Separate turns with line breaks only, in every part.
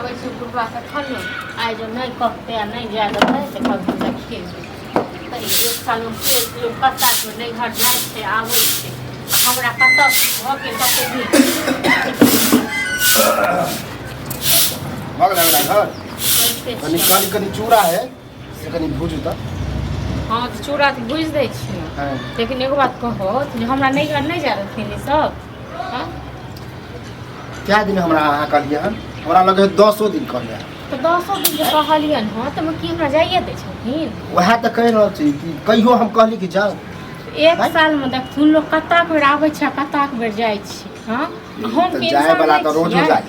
आवे छै बुढ़वा से खनो आइ जो नहीं कहते आ नहीं जाए देते से कभी देखिए तरी एक साल में लोग कत्ता तो नहीं घर जाए छै आवे छै हमरा कत्ता भ गेल कते भी
भाग लग रहा घर कनी काली कनी चूड़ा है से कनी भूजू त
हां तो चूड़ा तो भूज दै छी
हां
लेकिन एगो बात कहो जे हमरा नहीं घर नहीं जा रहथिन ई सब हां
क्या दिन हमरा अहाँ कहलिए हन हमरा लगे 10 दिन कहलिए
तो 10 दिन जे कहलियन हां त की हमरा जाइए दै छथिन
वह त कह रहल छी कि कहियो हम कहली कि जाओ
एक साल में देखथुन लोग कत्ता बेर आबै छै कत्ता बेर जाइ छै हां हम के
जाए वाला त रोज
इंसान
जाए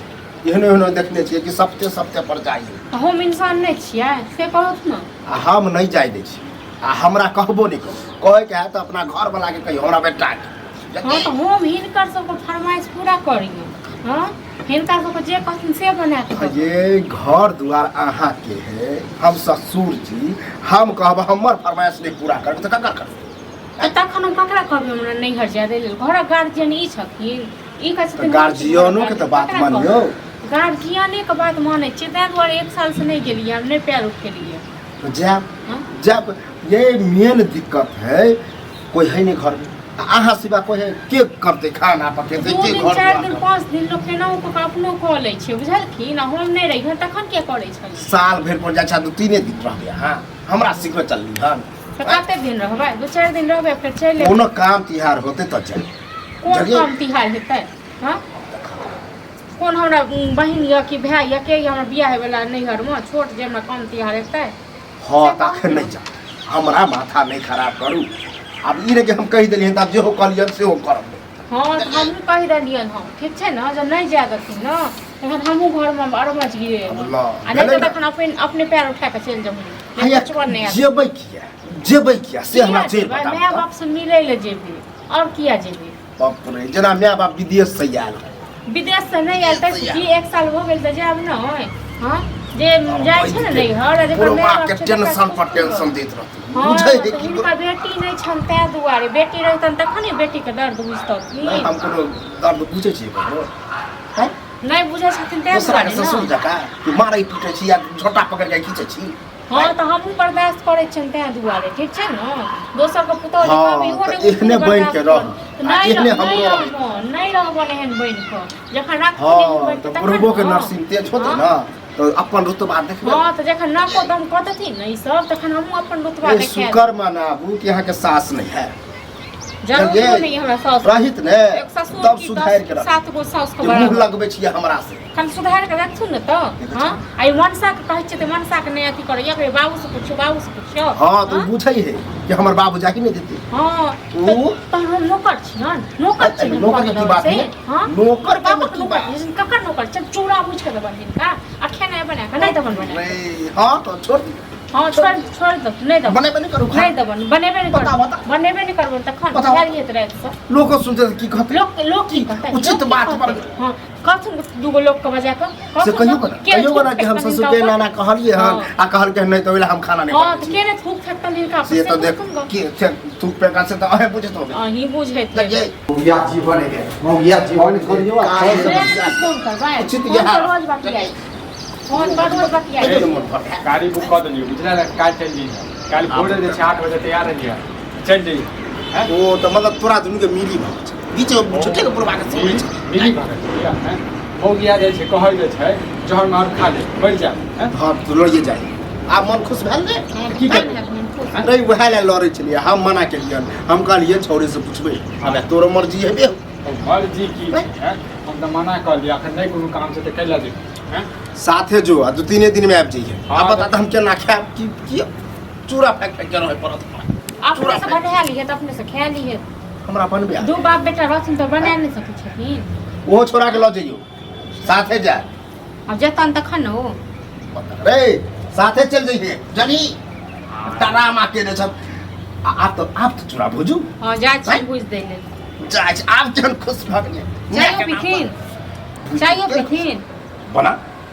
एहनो देखने छियै कि सप्ते पर जाइए
हम इंसान नहीं छियै से कहत न
आ हम नहीं जाय दै छी आ हमरा कहबो नहीं कहे के है त अपना घर वाला के कहियो हमरा बेटा के
हां तो हम हिनकर सबके फरमाइश पूरा करियो हां हिनकर सबके जे कहथिन से बना के
ये घर द्वार अहाँ के है हम ससुर जी हम कहब हमर फरमाइश नहीं पूरा करब त ककर करब
तखन हम ककरा कहबै हमरा नहीं घर जाय दै घर गार्जियन ई छथिन ई कहै छथिन
गार्जियनो के त बात मानियो
गार्जियने के बात मानै छियै तै दुआरे एक साल से नहीं गेलियै हम नहीं पैर उठेलियै
तो जब ये मेन दिक्कत है कोई है नहीं घर में अहाँ सिवा कोई है के करते खाना पकेते के घर
4 दिन 5 दिन लोग केनाहु को अपनो क लै छै बुझलखिन हम नहीं रही तखन के करै छल
साल भर पर जाय 2-3 दिन रहबे हां हमरा सिखबे चलली हन
कते दिन रहबै 2-4 दिन रहबै फिर चलि
कोनो काम तिहार होते त जाय
कोन काम तिहार हेतै हां कोन हमरा बहिन या कि भाई या के हमरा बियाह वाला नहीं घर में छोट जे हमरा काम तिहार हेतै
हां तखन नहीं जा हमरा माथा नहीं खराब करू अब ई रे के हम कहि देलियन त जे हो कहलियन से हो करब
हां त हम कहि देलियन हम ठीक छै न जब नहीं जा दथिन न तखन हमहु घर में अरमच गिरे आ नहीं त तखन अपने पैर उठा के चल जाऊ
जेबै किया से हमरा चेल बता
माय बाप से मिलै ले जेबे और किया जेबे
बाप रे जना माय बाप विदेश से आयल
विदेश से नहीं आयल त की 1 साल हो गेल त जाब न हां जे जाय छै न नहीं घर जे
मां के टेंशन पर टेंशन दैत रहती बुझै है कि
हुनका बेटी नहीं छन तै दुआरे बेटी रहतन तखन बेटी के दर्द बुझतथिन
हम कोनो दर्द बुझै छी बरो हैं
नहीं बुझै छथिन तै दुआरे
ससुर जका कि मारै पीटै छी या छोटा पकड़ के खींचै छी
हां त हमहु बर्दाश्त करै छन तै दुआरे ठीक छै न दोसर के पुतौ जे कभी हो नहीं
एहने बन के रह एहने हमरो
नहीं रहबो एहन बन के जखन राख
हां त बुढ़बो के नरसिंह तेज होते न तो अपन रुतबा देखबे
हां त जखन ना को दम कहतथिन न ई सब तखन हमहु अपन रुतबा देखे
शुक्र मनाबू कि यहाँ के सास नहीं है
जरूर नहीं हमरा सास
रहित ने
एक ससुर
तब
की
सुधार के
7 गो सास के
मुंह लगबे छियै हमरा से
हम सुधार के रखथुन न त हां आई मनसा के कहै छै त मनसा के नहीं अथी करे या के बाबू से पूछो
हां तो बुझै है कि हमर बाबू जाके नहीं देते
हां तो हम नौकर छी न नौकर छी
नौकर की बात है
हां
नौकर
का नौकर ककर नौकर चल चूड़ा पूछ के दबन का आ खाना बना के नहीं दबन बना
नहीं हां तो छोड़
हां छोड़ दो नहीं दबन
बने करू
नहीं दबन बनेबे नहीं करू बनेबे नहीं करबो तखन खालिए त रहत सब
लोग सुनते की कहते
लोग की कहते
उचित बात पर
हां कहथुन दुगो लोग के बजा के
से कहियो ना कि हम ससुर के नाना कहलिए हन आ कहल के नहीं तो वेला हम खाना नहीं
हां त केने थूक फेकतन हिनका
से तो देख के थूक पे का से तो अहे बुझत हो
ही बुझैत है
मौगिया जीवन है मौगिया जीवन करियो
फोन करबाय
उचित
रोज बाकी आई फोन पर रोज बाकी आई
गाड़ी बुक कर देलिए बुझला ना काल चल जी काल भोर जे 8 बजे तैयार रहिए चल जाइए हैं
ओ तो मतलब तोरा दुनु के मिली भाग बीच में छुट्टे के पुरवा के
मिली भाग हैं हो गया जे छै कहै जे छै जहर मार खा ले मर जा हैं
हां तो लड़िए जाए आप मन खुश भेल ने
की कर
नहीं वह ले लड़े छलिए हम मना केलिए हम कहलिए छोरे से पूछबे अब तोरो मर्जी है बे
मर्जी की हैं हम त मना कर लिया अखन नहीं कोनो काम से त कैला दे हैं
साथे जो 2-3 दिन में आब जाइए आप बता हम केना खाब की चूड़ा फेंक के रहे परत
अपने से बना लिए त अपने से खा लिए
हमरा बनबे
दो बाप बेटा रहथिन त बना नहीं सकै छथिन
वो छोरा के ल जइयो साथे जा
अब जतन तखन हो
रे साथे चल जइए जनी डरामा के ने सब आप तो चूड़ा भुजू
हां जा छी बुझ दे ले
जा आप जन खुश भग गए
चाहिए पिथिन
बना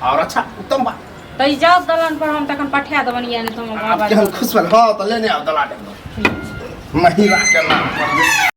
और अच्छा उत्तम बात
त जाओ दलान पर हम तखन पठा देबन या ने तुम बाबा
आप जन खुश भल हां तो लेने आओ दलान महिला के नाम पर